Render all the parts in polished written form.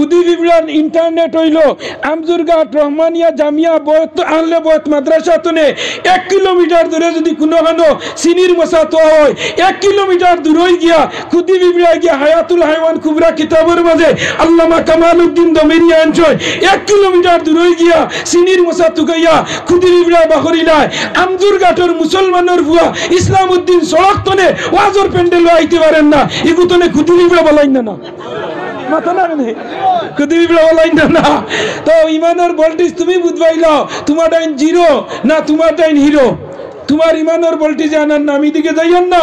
খুদি বিবলান internet হইল আমজুরঘাট রহমানিয়া জামিয়া বয়ত আহলে বয়ত মাদ্রাসা তনে 1 kilometre দূরে যদি কোনোখানো সিনির মশা তো হয় 1 কিলোমিটার দূরে গিয়া খুদি বিবলা গিয়া হায়াতুল হাইওয়ান কুবরা কিতাবের মাঝে আল্লামা কামালউদ্দিন দমেরিয়া আনছয় 1 কিলোমিটার দূরে গিয়া সিনির মশা তুগাইয়া খুদি বিবলা বাখরিলায় আমজুরঘাটের মুসলমানের ভুয়া ইসলামউদ্দিন সড়ক তনে ওয়াজর প্যান্ডেল আইতে পারেন না ইগুতনে খুদি বিবলা বলাইন না মাথা না নেই খুদি বিবলা বলাইন না তো ইমানের ভোল্টেজ তুমি বুঝবাইলাও তোমার টাইম জিরো না তোমার টাইম হিরো তোমার ইমানের ভোল্টেজ আনার নামি দিকে যাইয়েন না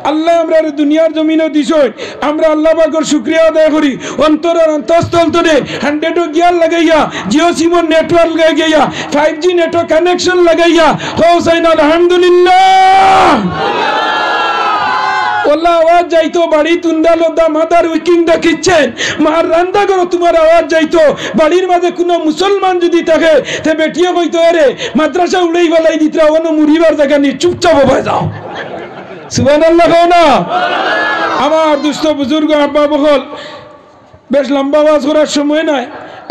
আল্লাহ আমরা দুনিয়ার জমিনও দিছই আমরা আল্লাহ পাকের শুকরিয়া আদায় করি অন্তরের অন্তঃস্থল থেকে 100 গিয়ার লাগাইয়া জিও সিমর নেটওয়ার্ক লাগাইয়া 5G নেটওয়ার্ক কানেকশন লাগাইয়া হোসাইন আলহামদুলিল্লাহ ওলা আওয়াজ যাইতো বাড়ি তুন্দালদা মাদার উইকিং দেখিচ্ছেন মার রান্দা করো তোমার আওয়াজ যাইতো বাড়ির মাঝে কোনো মুসলমান যদি থাকে তে বেটিয়ে কইতো আরে মাদ্রাসা উড়াই বেলাই দিতরা ওনো মুড়িবার জায়গা নি চুপচাপ হয়ে যাও সুবহানাল্লাহ কও না আমার দুস্থ বুজুর্গ আব্বা বকল বেশ লম্বা আওয়াজ করার সময় নাই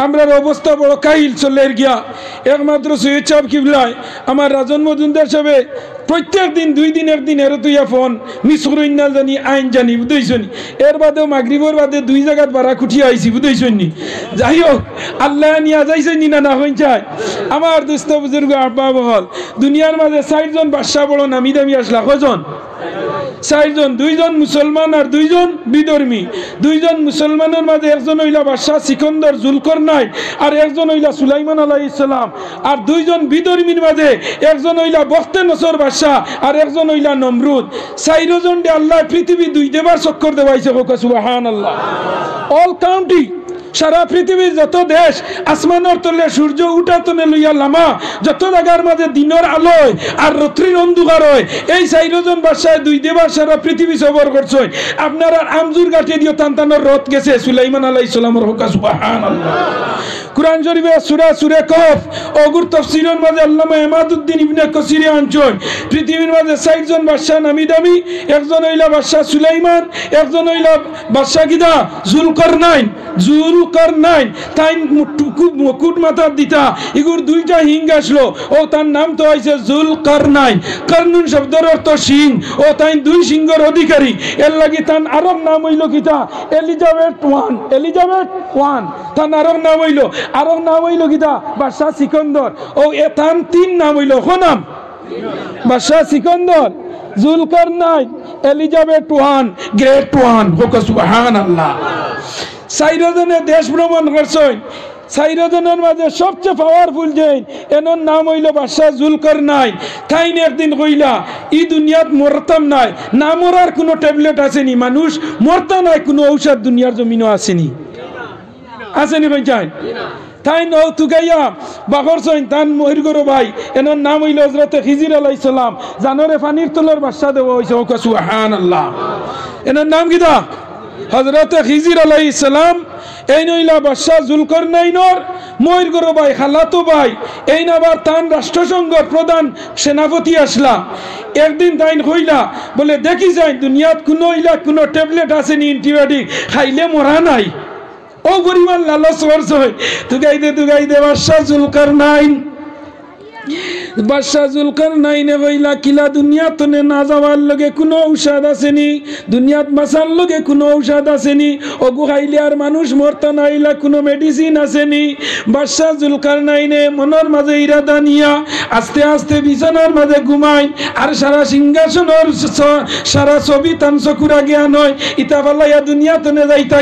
আমরার অবস্থা বড় কাহিল চলে গিয়া একমাত্র সৈয়দ সাহেব কিবলায় আমার রাজন মজুমদার সাহেব প্রত্যেক দিন 2 দিন একদিন এর তুইয়া ফোন মিস করইন না জানি আইন জানি বুঝাইছনি এর বাদেও মাগরিবর বাদে 2 জায়গাত বাড়া খুঁটিয়া আইছি বুঝাইছনি যাই হোক আল্লাহ নিয়া যাইছনি না না হইন চাই আমার দুস্থ বুজুর্গ আব্বা বহল দুনিয়ার মাঝে 4 জন বাদশা বড় নামি দামি আসলা কয়জন 4 জন 2 জন মুসলমান আর 2 জন বিধর্মী 2 জন মুসলমানের মাঝে একজন হইলা বাদশা সিকন্দর জুলকরনাইন আর একজন হইলা সুলাইমান আলাইহিস সালাম আর 2 জন বিধর্মীর মাঝে একজন হইলা বখতে নসর বাদশা আর একজন হইলা নমরুদ 4 জন দে আল্লাহ পৃথিবী 2 দেবার চক্কর দেওয়াইছে সুবহানাল্লাহ অল কাউন্টি সারা পৃথিবীর যত দেশ আসমানের তলে সূর্য উঠা তনে লইয়া লামা যত জায়গার মাঝে দিনের আলোয় আর রাত্রির অন্ধকার হয় এই 4 জন বাদশায় 2 দেবার সারা পৃথিবী সবর করছে আপনারা আমজুর ঘাটে দিও তানতানোর রথ গেছে সুলাইমান আলাইহিস সালামের হুকা সুবহানাল্লাহ কুরআন শরীফে সূরা কহফ ওগুর তাফসীরের মাঝে আল্লামা ইমাদউদ্দিন ইবনে কাসিরে আনছেন পৃথিবীর মাঝে 4 জন বাদশা নামি দামি একজন হইলা বাদশা সুলাইমান একজন হইলা বাদশা কিদা জুলকারনাইন তাই মুকুট মাথার দিতা এগুর 2টা হিং আসলো ও তার নাম তো হইছে জুলকারনাইন কারনুন শব্দের অর্থ সিং ও তাই 2 সিংহের অধিকারী এর লাগি তার আরব নাম হইল কিতা এলিজাবেথ 1 তার আরব নাম হইল কিতা বাদশা সিকন্দর ও এ তার 3 নাম হইল কোন নাম বাদশা সিকন্দর জুলকারনাইন এলিজাবেথ 1 গ্রেট 1 হোক সুবহানাল্লাহ 4 জনে দেশ ভ্রমণ করছেন 4 জনের মাঝে সবচেয়ে পাওয়ারফুল যেন এনর নাম হইল বাদশা জুলকারনাইন তাই একদিন কইলা এই দুনিয়াত মরতাম নাই না মরার কোনো ট্যাবলেট আসেনি মানুষ মরতা নাই কোনো ঔষধ দুনিয়ার জমিনও আসেনি আসেনি ভাই চাই তাই নও তুগাইয়া বাগর সইন তান মহিরগর ভাই এনর নাম হইল হযরত খিজির আলাইহিস সালাম জানরে পানির তলর বাদশা দেওয়া হইছে সুবহানাল্লাহ এনর নাম কিটা হযরত খিজির আলাইহিস সালাম এই নইলা বাদশা জুলকারনাইনর মহিরগর ভাই খালাতো ভাই এই নাবার তান রাষ্ট্রসংঘর প্রধান সেনাপতি আসলা একদিন তাইন কইলা বলে দেখি যাই দুনিয়াত কোনো ট্যাবলেট আসেনি অ্যান্টিবায়োটিক খাইলে মরা নাই ও পরিমাণ লালচ করছে তুগাইতে বাদশা জুলকারনাইনে কইলা কিলা দুনিয়া তনে না যাওয়ার লগে কোনো ঔষধ আসেনি দুনিয়াত মাসার লগে কোনো ঔষধ আসেনি ওগু খাইলে আর মানুষ মরতা নাইলা কোনো মেডিসিন আসেনি বাদশা জুলকারনাইনে মনের মাঝে ইরাদা নিয়া আস্তে আস্তে বিছানার মাঝে ঘুমায় আর সারা সিংহাসনের সারা ছবি তান চকুর আগে আনয় ইতা ফালাইয়া দুনিয়া তনে যাইতা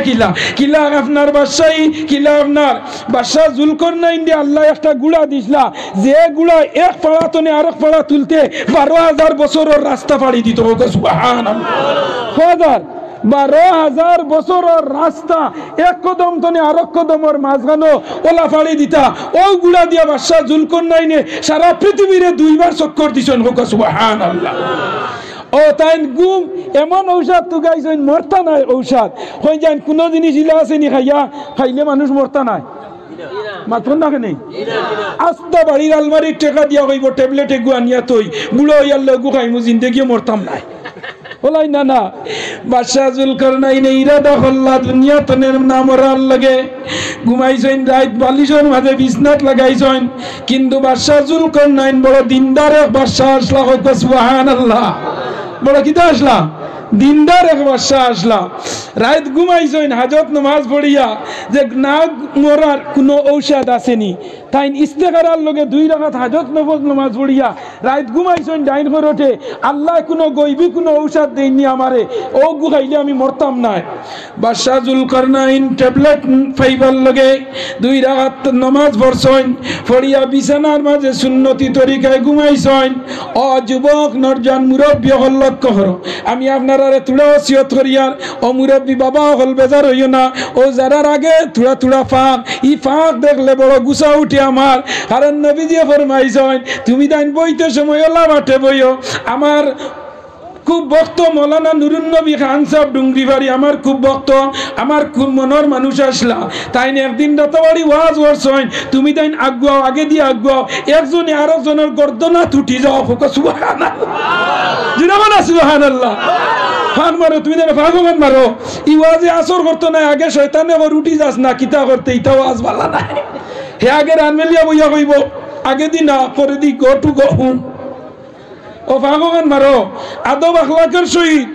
কিলা আপনার বাদশাহী কিলা আপনার বাদশা জুলকারনাইন দিয়ে আল্লাহ একটা গুড়া দিছলা যে গুড়া এক পাড়া তনে আরেক পাড়া তুলতে 12,000 বছরের রাস্তা পাড়ি দিত সুবহানাল্লাহ 12,000 বছরের রাস্তা এক কদম তনে আরেক কদমের মাঝখানো ওলা পাড়ি দিতা ও গুড়া দিয়া বাদশা জুলকারনাইনে সারা পৃথিবীরে 2 বার চক্কর দিছেন সুবহানাল্লাহ ও তাই গুম এমন ঔষধ তো গাইছেন মরতা নাই ঔষধ কই যান কোন জিনিস ইলা আসেনি খাইলে মানুষ মরতা নাই মাতন না কেন আস্তা বাড়ির আলমারির টাকা দিয়া কইব ট্যাবলেট এগু আনিয়া তই বুড়ো ইয়ার লগু খাইমু জিন্দেগি মরতাম নাই ওলাই না না বাদশাহ জুলকারনাইন ইরাদা করলা দুনিয়া তনের নাম ওরার লাগে ঘুমাইছেন রাত বালিশের মাঝে বিছনাত লাগাইছেন কিন্তু বাদশাহ জুলকারনাইন বড় দিনদার এক বাদশাহ আসলা কইতো সুবহানাল্লাহ বড় কিতা আসলা দিনদার এক বাদশাহ আসলা রাত ঘুমাইছেন হাজত নামাজ পড়িয়া যে না মরার কোনো ঔষধ আসেনি তাই ইস্তেখারার লগে 2 রাকাত হাজত নামাজ পড়িয়া রাত ঘুমাইছেন ডাইন করে ওঠে আল্লাহ কোনো গইবি কোনো ঔষধ দেয়নি আমারে ও গুখাইলে আমি মরতাম না বাদশাহ জুলকারনাইন ট্যাবলেট ফাইবার লগে 2 রাকাত নামাজ পড়ছেন পড়িয়া বিছানার মাঝে সুন্নতি তরিকায় ঘুমাইছেন ও যুবক নরজান মুরব্বী হল লক্ষ্য করো আমি আপনারা তুড়া ওসিয়ত করিয়ার ও মুরব্বী বাবা হল বেজার হইও না ও যারার আগে তুড়া তুড়া ফাঁক ই ফাঁক দেখলে বড় গুছা উঠে আমার কারণ নবীজি ফরমাইছেন তুমি তাই বইতে সময় ওলা মাঠে বইও আমার খুব ভক্ত মৌলানা নুরুন নবী খান সাহেব ডুংরিবাড়ি আমার খুব ভক্ত আমার খুব মনের মানুষ আসলা তাই একদিন রাতাবাড়ি ওয়াজ করছেন তুমি তাই আগুয়াও আগে দিয়ে আগুয়াও একজনে আরেকজনের গর্দনা তুটি যাও সুবহানাল্লাহ জিনাবানা সুবহানাল্লাহ ফাঁক মারো তুমি দেখো ফাঁক মারো ই ওয়াজে আসর করতো না আগে শয়তানে আবার উঠি যাস না কিতা করতে ইটাও আজ ভালো না হে আগে রানমেলিয়া বইয়া কইব আগে দি না পরে দি গো টু গো হুম ও ফাঁকন মারো আদব আখলাকের সহিত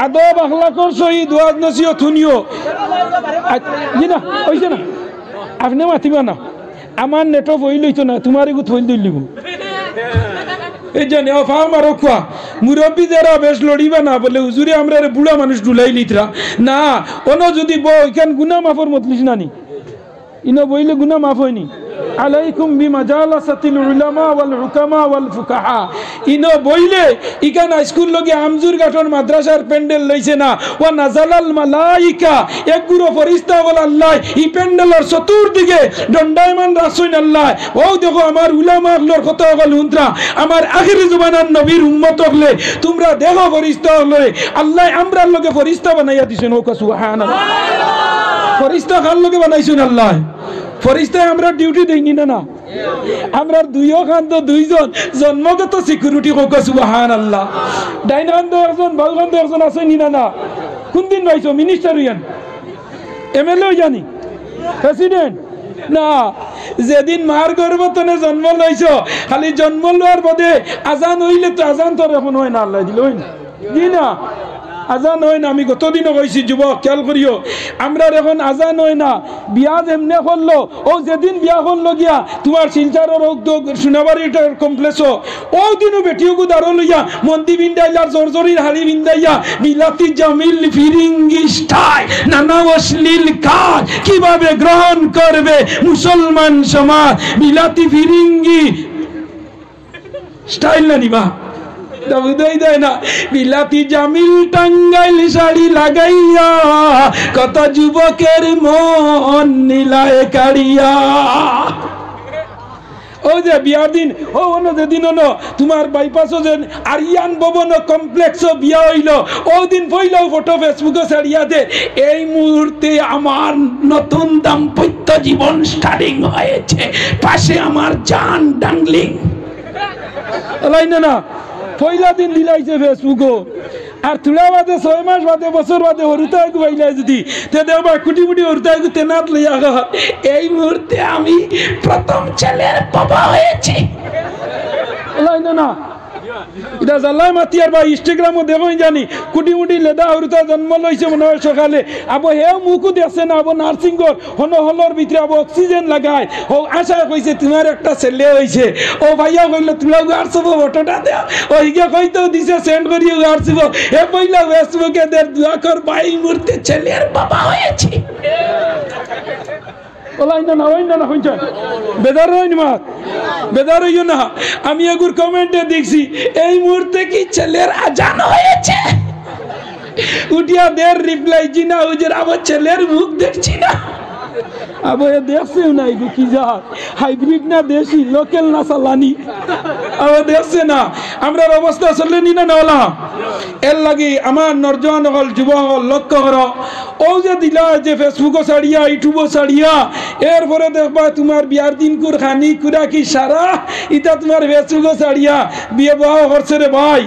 আদব আখলাকের সহিত ওয়াজ নসিহত শুনিও জি না হইছে না আপনি মাতিবা না আমার নেটও ফইল হইতো না তোমার এগুত ফইল দিলিব এই জানে ও ফাঁক মারো খোয়া মুরব্বী যারা বেশ লড়িবা না বলে হুজুরে আমরা বুড়া মানুষ ডুলাই লিতরা না অন্য যদি বই এখান গুনাহ মাফর মতলিস নানি ইনো বইলে গুনাহ মাফ হয়নি আলাইকুম বিমাজালাসাতিল উলামা ওয়াল হুকামা ওয়াল ফুকাহা ইনো বইলে ইকান স্কুল লগে আমজুর গাঠন মাদ্রাসার প্যান্ডেল লইছে না ওয়া নাজালাল মালাইকা এক গুরু ফেরেশতা বল আল্লাহ ই প্যান্ডেলের চতুর্দিকে দণ্ডায়মান রাসূল আল্লাহ ও দেখো আমার উলামা গুলোর কথা বল উনরা আমার আখির জমানার নবীর উম্মত হলে তোমরা দেখো ফেরেশতা হলে আল্লাহ আমরার লগে ফেরেশতা বানাইয়া দিছেন ও সুবহানাল্লাহ ফেরেশতা কার লগে বানাইছেন আল্লাহ ফরিস্তায় আমরা ডিউটি দেইনি না না আমরা দুইও খান্ত দুইজন জন্মগত সিকিউরিটি হোক সুবহানাল্লাহ ডাইন খান্ত একজন বাল খান্ত একজন আছে নি না না কোন দিন পাইছো মিনিস্টার হইয়ান এমএলএ হইয়ানি প্রেসিডেন্ট না যেদিন মার গর্ভতনে জন্ম লইছো খালি জন্ম লওয়ার বাদে আজান হইলে তো আজান তো এখন হয় না আল্লাহ দিল হই না জি না আজান হয় না আমি গতদিনও কইছি যুবক খেয়াল করিও আমরা এখন আজান হয় না বিয়া যেমনে করলো ও যেদিন বিয়া করলো গিয়া তোমার শিলচারের উদ্যোগ সোনাবাড়িটার কমপ্লেক্স ও দিনও বেটিও দাঁড়ো লইয়া মন্দি বিন্দাইলার জর্জরির হাড়ি বিন্দাইয়া বিলাতি জামিল ফিরিঙ্গি স্টাইল নানা অশ্লীল কাজ কিভাবে গ্রহণ করবে মুসলমান সমাজ বিলাতি ফিরিঙ্গি স্টাইল না নিবা উদয় দেয় না বিলাতি জামিল টাঙ্গাইল শাড়ি লাগাইয়া কত যুবকের মন নীলায় কাড়িয়া ও যে বিয়ার দিন ও অন্য যেদিন তোমার বাইপাসও যে আরিয়ান ভবন কমপ্লেক্স বিয়া হইল ও দিন পইলাও ফটো ফেসবুকে ছাড়িয়া দে এই মুহূর্তে আমার নতুন দাম্পত্য জীবন স্টার্টিং হয়েছে পাশে আমার জান ডাংলিং না না পয়লা দিন দিলাইছে ফেসবুকও আর তুলা বাদে 6 মাস বাদে বছর বাদে হরুতায় গুবাইলাই যদি তে দেবা কুটি মুটি হরুতায় গু তেনাত লইয়া এই মুহূর্তে আমি প্রথম ছেলের বাবা হয়েছে না না এটা জাল্লাই মাতিয়ার বা ইনস্টাগ্রামও দেখো জানি কুটি মুটি লেদা হরুতা জন্ম লইছে মনে হয় সকালে আবো হেও মুখও দেখছে না আবো নার্সিংর হলর ভিতরে আবো অক্সিজেন লাগায় ও আশা কইছে তোমার একটা ছেলে হইছে ও ভাইয়া কইলো তুলা গাড়ছবো ফটোটা দেও ও ইগে কইতো দিছে সেন্ড করিয়ে গাড়ছবো হে পয়লা ফেসবুকে দের দোয়া কর ভাই মুহূর্তে ছেলের বাবা হয়েছে আমি এগুর কমেন্টে দেখছি এই মুহূর্তে কি ছেলের আজান হয়েছে উঠিয়া দের রিপ্লাই জি না হুজুর আমার ছেলের মুখ দেখছি না আবার দেখছেও না এগুলো কি যা হাইব্রিড না দেশি লোকাল না চালানি আবার দেখছে না আমরা অবস্থা চললেনি না নলা এর লাগি আমার নরজন হল যুবক হল লক্ষ্য করো ও যে দিলা যে ফেসবুকও ছাড়িয়া ইউটিউবও ছাড়িয়া এরপরে দেখবা তোমার বিয়ার দিন কুর খানি কুরা কি সারা ইটা তোমার ফেসবুকও ছাড়িয়া বিয়ে বাহ করছে রে ভাই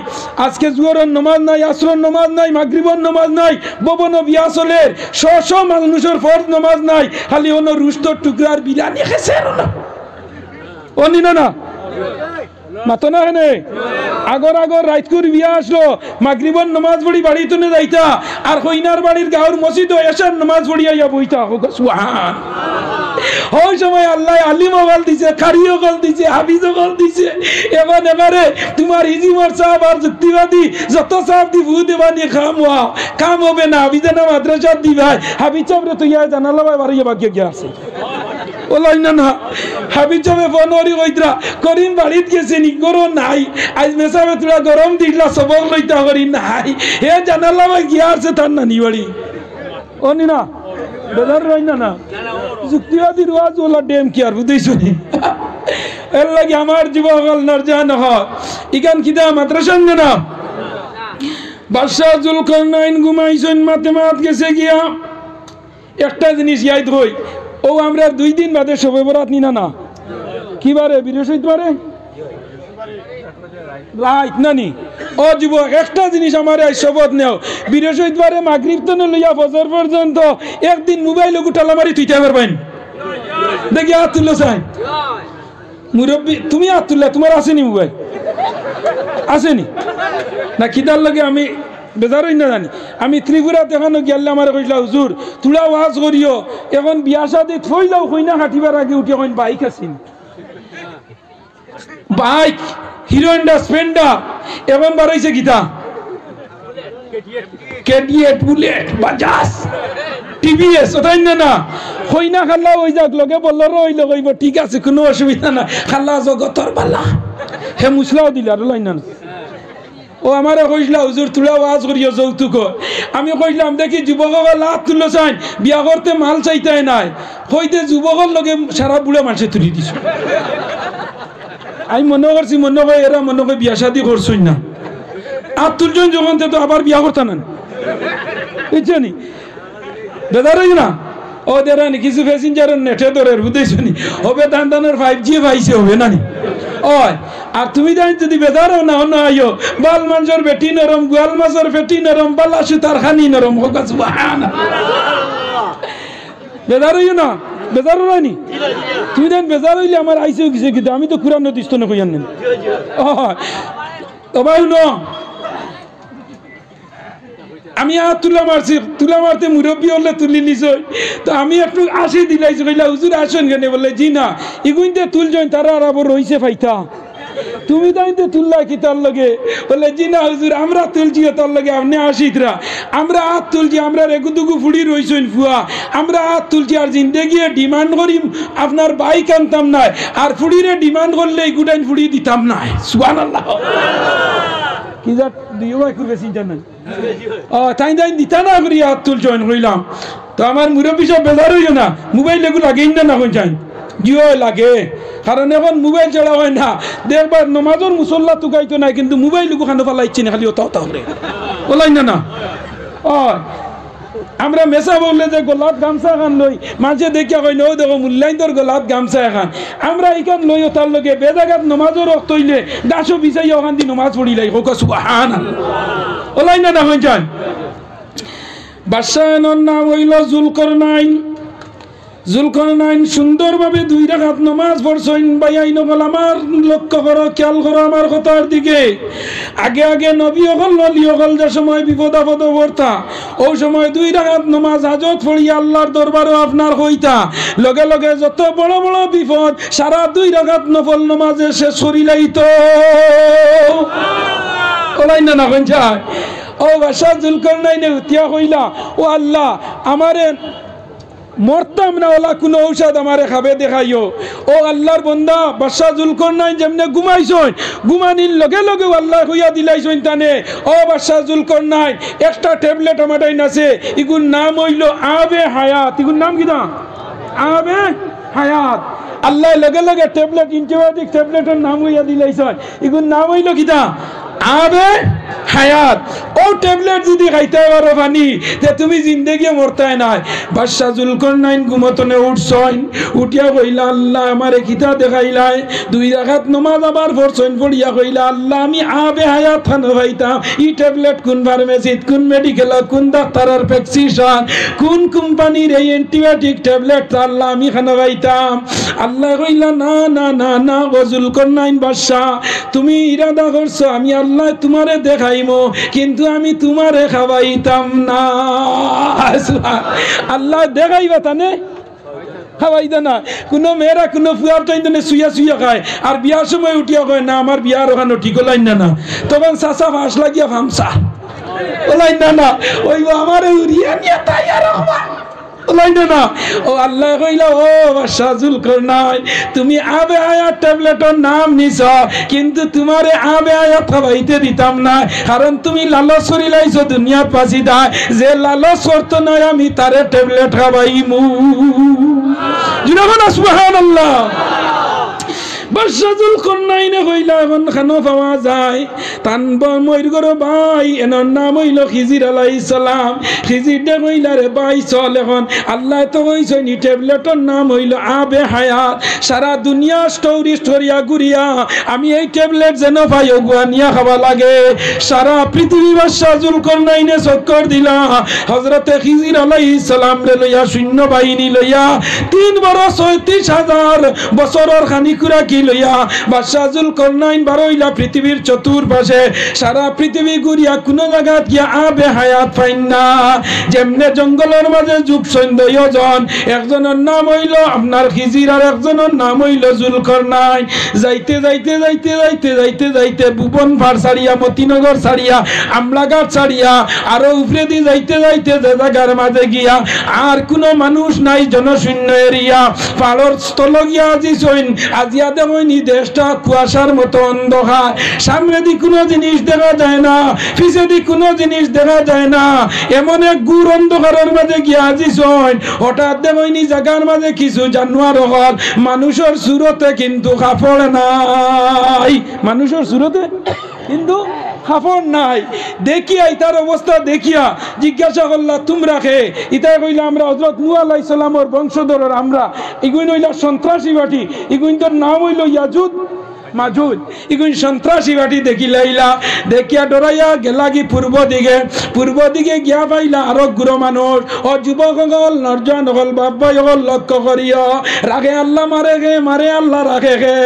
আজকে জুয়ারের নমাজ নাই আসরের নমাজ নাই মাগরিবের নমাজ নাই ববন বিয়া চলের শ মানুষের ফরজ নমাজ নাই খালি অন্য রুস্তর টুকরার বিরিয়ানি খেছে অনি না মাতো না হেনে আগর রাইতকুর বিয়া আসলো মাগরিবর নামাজ পড়ি বাড়ি তুলে যাইতা আর কইনার বাড়ির গাঁর মসজিদ এসার নামাজ পড়িয়া বইতা সুবহান ওই সময় আল্লাহ আলিমও গল দিছে কারিও গল দিছে হাফিজও গল দিছে এবার এবারে তোমার ইজিমর সাহেব আর যুক্তিবাদী যত সাহেব দি ভূ দেবানি কাম হবে না হাফিজে না মাদ্রাসা দি ভাই হাফিজ সাহেবরে তো ইয়া জানালা ভাই বাড়ি বাকি গিয়া আছে ওলাই না হাফিজ সাহেব ফোন করি কইতরা করিম বাড়িত গেছে নি গরম নাই আজ মেসাবে তোরা গরম দিলা সবক লইতা করি নাই হে জানালা ভাই গিয়া আছে তার নানি বাড়ি অনি না বেদার রই না যুক্তিবাদী রোয়াজ ওলা ডেম কি আর বুঝেছো নি এর লাগে আমার যুবকল নরজান হয় ইকান কিদা মাদ্রাসান না বাদশাহ জুলকারনাইন ঘুমাইছেন মাতে মাত গেছে গিয়া একটা জিনিস ইয়াদ হই ও আমরা 2 দিন বাদে শবে বরাত নিনা না কি বারে বৃহস্পতিবারে রাইট নানি ও যুবক একটা জিনিস আমার এই শপথ নেও বৃহস্পতিবারে মাগরিব তো লইয়া ফজর পর্যন্ত একদিন মোবাইল গুটালা মারি তুইতে পারবেন দেখি হাত তুললো চাই মুরব্বী তুমি হাত তুললা তোমার আসেনি মোবাইল আসেনি না কিদার লাগে আমি বেজারই না জানি আমি ত্রিপুরা দেখানো গেলে আমার কইলা হুজুর তুলা ওয়াজ করিও এখন বিয়া শাদি থইলাও কইনা হাঁটিবার আগে উঠে কইন বাইক আসেন বাইক হিরো হন্ডা স্প্লেন্ডার এখন বাড়াইছে গীতা কেডিএট বুলেট বাজাজ টিভিএস ওটাই না কইনা খাল্লা ওই যাক লগে বললো ওই লগাইব ঠিক আছে কোনো অসুবিধা না খাল্লা জগতর বালা হে মুসলাও দিলা আর লাইন না ও আমারে কইলা হুজুর তুলা ওয়াজ করিও যৌতুক আমি কইলাম দেখি যুবকরা লাভ তুলো চাই বিয়া করতে মাল চাইতাই নাই কইতে যুবকর লগে সারা বুড়া মানুষে তুলি দিছ আমি মনে করছি মনে হয় এরা মনে হয় বিয়া শাদি করছই না আর তুলজন যখন তো আবার বিয়া করতা না বুঝছনি বেদারই না ও দেরানি কিছু প্যাসেঞ্জারের নেটে ধরে বুঝেছনি হবে দানের 5G পাইছে হবে না নি ওই আর তুমি জানি যদি বেদারও না হন আইও বাল মাংসর বেটি নরম গোয়াল মাছের পেটি নরম বালা সুতার খানি নরম হোক সুবহানাল্লাহ বেদারই না বেজার রানি তুই দেন বেজার হইলে আমার আইসেও কিছু কিন্তু আমি তো কুরআন দিস্ত না কইয়ান নেন ও ভাই নো আমি আর তুলা মারতে মুরব্বী হলে তুলি নিছ তো আমি একটু আসি দিলাইছি কইলা হুজুর আসেন কেন বলে জি না ইগুইতে তুলজন তারা আর আবার রইছে ফাইতা তুমি তাইতে তুললা কি তার লগে বলে জি না হুজুর আমরা তুলছি তার লগে আপনি আসিতরা আমরা হাত তুলছি আমরা রেগুদুগু ফুড়ি রইছেন ফুয়া আমরা হাত তুলছি আর জিন্দেগি ডিমান্ড করি আপনার বাইক আনতাম না আর ফুড়িরে ডিমান্ড করলে গুটাইন ফুড়ি দিতাম না সুবহানাল্লাহ কি যা দুই ভাই খুব বেশি জানেন ও তাই দিতা না করি হাত তুলছেন কইলাম তো আমার মুরব্বী সব বেজার হইও না মোবাইল এগুলো লাগেই না কোন চাই জিও লাগে কারণ এখন মোবাইল ছাড়া হয় না দেখবার নমাজের মুসল্লা তুকাইতো না কিন্তু মোবাইল খানো ফেলাইছি না খালি ওটাও ওলাই না ও আমরা মেসা বললে যে গোলাপ গামছা খান লই মাঝে দেখিয়া কই নও দেখো মূল্যায়ন গোলাপ গামছা খান আমরা এইখান লই তার লগে বেজাগাত নমাজও রক্ত হইলে দাসও বিচাই ওখান দি নমাজ পড়িলাই হোক সুবহানাল্লাহ ওলাই না হয়ে যান বাদশাহর নাম হইল জুলকারনাইন সুন্দরভাবে 2 রাকাত নামাজ পড়ছেন বাইয়াই নগল আমার লক্ষ্য করো খেয়াল করো আমার কথার দিকে আগে আগে নবী হল নলি হল যে সময় বিপদ আপদ পড়তা ওই সময় 2 রাকাত নামাজ হাজত পড়িয়া আল্লাহর দরবারে আপনার হইতা লগে লগে যত বড় বড় বিপদ সারা 2 রাকাত নফল নামাজে শেষ করিলাইতো ওলাই না কোন যায় ও বাদশাহ জুলকারনাইন উঠিয়া কইলা ও আল্লাহ আমারে মরতাম না ওলা কোনো ঔষধ আমারে খাবে দেখাইও ও আল্লাহর বন্দা বাদশাহ জুলকারনাইন যেমনে ঘুমাইছেন ঘুমানির লগে লগে আল্লাহ হইয়া দিলাইছেন তানে ও বাদশাহ জুলকারনাইন একটা ট্যাবলেট আমাটাই আছে ইগুর নাম হইল আবে হায়াত ইগুর নাম কি না আবে হায়াত আল্লাহ লগে লগে ট্যাবলেট অ্যান্টিবায়োটিক ট্যাবলেটের নাম হইয়া দিলাইছেন এগুন নাম হইল কিতা আবে হায়াত ও ট্যাবলেট যদি খাইতে পারো পানি তে তুমি জিন্দেগি মরতাই নাই বাদশাহ জুলকারনাইন ঘুমতনে উঠছইন উঠিয়া কইলা আল্লাহ আমারে কিতা দেখাইলাই 2 রাকাত নামাজ আবার পড়ছইন পড়িয়া কইলা আল্লাহ আমি আবে হায়াত খানো পাইতাম ই ট্যাবলেট কোন ফার্মেসিত কোন মেডিকেল কোন ডাক্তারের প্রেসক্রিপশন কোন কোম্পানির এই অ্যান্টিবায়োটিক ট্যাবলেট আল্লাহ আমি খানো পাইতাম আল্লাহ কইলা না না না না জুলকারনাইন বাদশাহ তুমি ইরাদা করছো আমি আল্লাহ তোমারে দেখাইমো কিন্তু আমি তোমারে খাওয়াইতাম না আল্লাহ দেখাইবা তানে খাওয়াইতা না কোনো মেয়েরা কোনো ফুয়ার টাইম শুইয়া শুইয়া খায় আর বিয়ার সময় উঠিয়া কয় না আমার বিয়ার ওখানে ঠিক হলাই না না তখন চাচা ফাঁস লাগিয়া ফামসা ওলাই না না ওই আমার উড়িয়া নিয়ে তাই আর না ও আল্লাহ কইলা ও বাদশাহ জুলকারনাইন তুমি আবে হায়াত ট্যাবলেটের নাম নিছ কিন্তু তোমারে আবে হায়াত খাওয়াইতে দিতাম না কারণ তুমি লালচ করি লাইছো দুনিয়াত পাছি দা যে লালচ করতো না আমি তারে ট্যাবলেট খাওয়াইমু জিনাবানা সুবহানাল্লাহ বাদশাহ জুলকারনাইনে কইলা এখন খানো পাওয়া যায় তান মইর গরো ভাই এনার নাম হইল খিজির আলাইহিস সালাম খিজির দে কইলা রে ভাই চল এখন আল্লাহ তো কইছে নি ট্যাবলেটের নাম হইল আবে হায়াত সারা দুনিয়া স্টোরিয়া গুরিয়া আমি এই ট্যাবলেট যেন ভাই ওগুয়া নিয়া খাওয়া লাগে সারা পৃথিবী বাদশাহ জুলকারনাইনে চক্কর দিলা হযরতে খিজির আলাইহিস সালাম রে লইয়া সৈন্য বাহিনী লইয়া 3 বছর 36000 বছরের খানিকুরা লইয়া বাদশাহ জুলকারনাইন বারইলা পৃথিবীর চতুর্পাশে সারা পৃথিবী ঘুরিয়া কোন জায়গা গিয়া আবে হায়াত পাইন না যেমনে জঙ্গলের মাঝে যুগ সৈন্যজন একজনের নাম হইল আপনার খিজির আর একজনের নাম হইল জুলকারনাইন যাইতে যাইতে যাইতে যাইতে যাইতে যাইতে ভুবন পার ছাড়িয়া মতিনগর ছাড়িয়া আমলাঘাট ছাড়িয়া আরো উপরে দিয়ে যাইতে যাইতে যে জায়গার মাঝে গিয়া আর কোন মানুষ নাই জনশূন্য এরিয়া পাহাড়ের স্থল গিয়া আজি সৈন আজিয়া দেবনি দেশটা কুয়াশার মতো অন্ধকার সামনে দি কোনো জিনিস দেখা যায় না পিছে দি কোনো জিনিস দেখা যায় না এমন এক গুর অন্ধকারের মাঝে গিয়া আজি সৈন হঠাৎ দেবনি জায়গার মাঝে কিছু জানোয়ার হল মানুষের সুরতে কিন্তু কাপড় নাই মানুষের সুরতে কিন্তু কাপড় নাই দেখিয়া ইতার অবস্থা দেখিয়া জিজ্ঞাসা করলা তোমরা খে ইতা কইলা আমরা হযরত নূহ আলাইহিস সালামের বংশধর আমরা ইগুন হইলা সন্ত্রাসী বাটি ইগুন তোর নাম হইল ইয়াজুদ মাজুদ ইগুন সন্ত্রাসী বাটি দেখিলাইলা দেখিয়া ডরাইয়া গেলাগি পূর্ব দিকে গিয়া পাইলা আরো গুরু মানুষ ও যুবক হল নরজন হল বাবা হল লক্ষ্য করিয়া রাগে আল্লাহ মারে আল্লাহ রাখে গে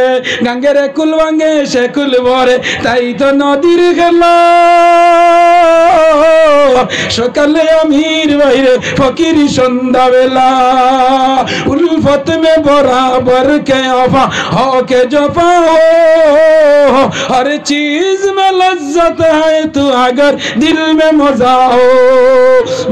গাঙ্গের কুল ভাঙ্গে সে কুল ভরে তাই তো নদীর খেলা সকালে আমির বাইরে ফকির সন্ধ্যা বেলা উলফত মে বরাবর কে আফা হকে জপা हर चीज में लज्जत है तो अगर दिल में मजा हो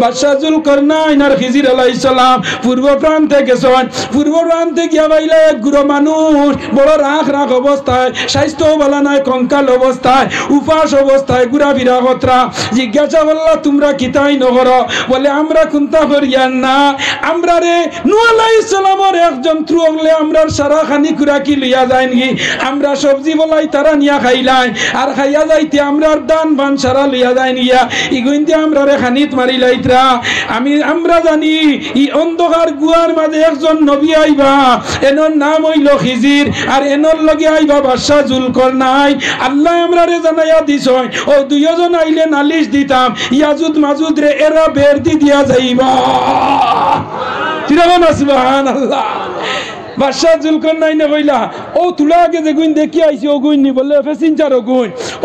बादशाह जुलकरनाइन और खिजिर अलैहिस सलाम पूर्व प्रांते গেছেন পূর্ব প্রান্তে গিয়া বাইলা এক গুরু মানুষ বড় রাখ অবস্থায় স্বাস্থ্য ভালো নাই কঙ্কাল অবস্থায় উপাস অবস্থায় ঘুরাফিরা হতরা জিজ্ঞাসা করলা তোমরা কিতাই নহর বলে আমরা কুন্তা করিয়ান না আমরা রে নূহ আলাইহিস সালামের একজন ত্রুগলে আমরা সারা খানি কুরা কি লইয়া যায় নাকি আমরা সবজি বলাই তারা নিয়া খাইলাই আর খাইয়া যাইতে আমরার দান বান সারা লইয়া যায় নিয়া ইগুইতে আমরা রে খানিত মারি লাইতরা আমরা জানি ই অন্ধকার গুয়ার মাঝে একজন নবী আইবা এনর নাম হইল খিজির আর এনর লগে আইবা বাদশাহ জুলকারনাইন আল্লাহ আমরা রে জানাইয়া দিছয় ও দুইজন আইলে নালিশ দিতাম ইয়াজুদ মাজুদ রে এরা বের দি দিয়া যাইবা তিরাগন সুবহানাল্লাহ বাদশাহ জুলকারনাইনে কইলা ও তুলা আগে যে গুণ দেখি আইছি ও গুণ নি বলে ফেসিনচার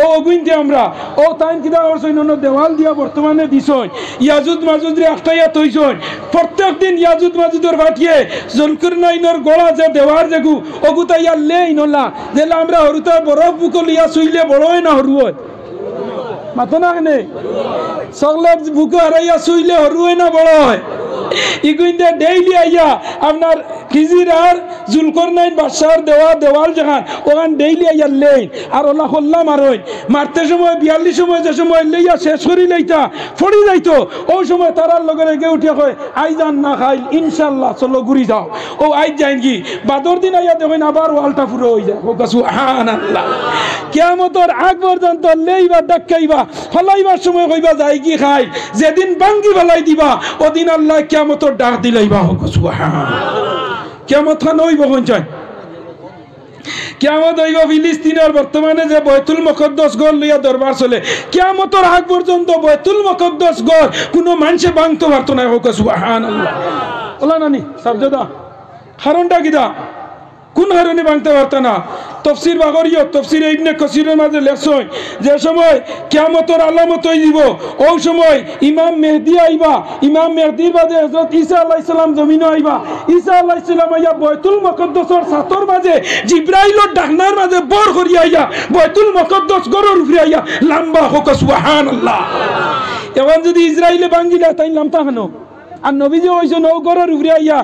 ও গুণতে আমরা ও তাইন কিটা করছইন অন্য দেওয়াল দিয়া বর্তমানে দিছই ইয়াজুদ মাজুদ রে একটাইয়া তৈছই প্রত্যেক দিন ইয়াজুদ মাজুদের ফাটিয়ে জুলকারনাইনের গলা যে দেওয়ার যেগু ওগুতা ইয়া লে ইনলা যেলা আমরা হরুতা বরফ বুকলিয়া সুইলে বড় হয় না হরুয় মাথো না কেনে চকলেট বুকে হারাইয়া শুইলে সরু হয় না বড় হয় ইগুইন্দা ডেইলি আইয়া আপনার খিজির আর জুলকরনাইন বাদশাহর দেওয়াল যেখান ওখান ডেইলি আইয়া লেই আর ওলা হল্লা মারই মারতে সময় 42 সময় যে সময় লইয়া শেষ করি লইতা ফড়ি যাইতো ওই সময় তারার লগে রেগে উঠিয়া কয় আই যান না খাইল ইনশাল্লাহ চলো ঘুরি যাও ও আই যাইন কি বাদর দিন আইয়া দেখেন আবার ওয়ালটা পুরো হয়ে যায় ও সুবহানাল্লাহ কিয়ামতের আগ পর্যন্ত লেইবা ডাকাইবা ফলাইবার সময় কইবা যাই কি খাই যেদিন বাঙ্গি ফলাই দিবা ওদিন আল্লাহ কিয়ামতের ডাক দিলাইবা হোক সুবহানাল্লাহ কিয়ামত খান হইব কোন চাই কিয়ামত হইব ফিলিস্তিনের বর্তমানে যে বাইতুল মুকদ্দাস ঘর লইয়া দরবার চলে কিয়ামতের আগ পর্যন্ত বাইতুল মুকদ্দাস ঘর কোনো মানুষে ভাঙতে পারতো না হোক সুবহানাল্লাহ ওলা নানি সাবজাদা কারণটা কিদা কোন কারণে ভাঙতে পারতো না তফসির বাগরিয় তফসির ইবনে কাসিরের মাঝে লেখছেন যে সময় কিয়ামতের আলামত হইব ওই সময় ইমাম মেহদি আইবা ইমাম মেহদির বাদে হযরত ঈসা আলাইহিস সালাম জমিনে আইবা ঈসা আলাইহিস সালাম আইয়া বাইতুল মুকদ্দাসের ছাতর মাঝে জিবরাইলের ডাকনার মাঝে বর করিয়া আইয়া বাইতুল মুকদ্দাস গরর উপরে আইয়া লম্বা হোক সুবহানাল্লাহ এখন যদি ইসরাইলে ভাঙিলা তাই নামতা কেন আর নবীজি হইছে নৌগরের উপরে আইয়া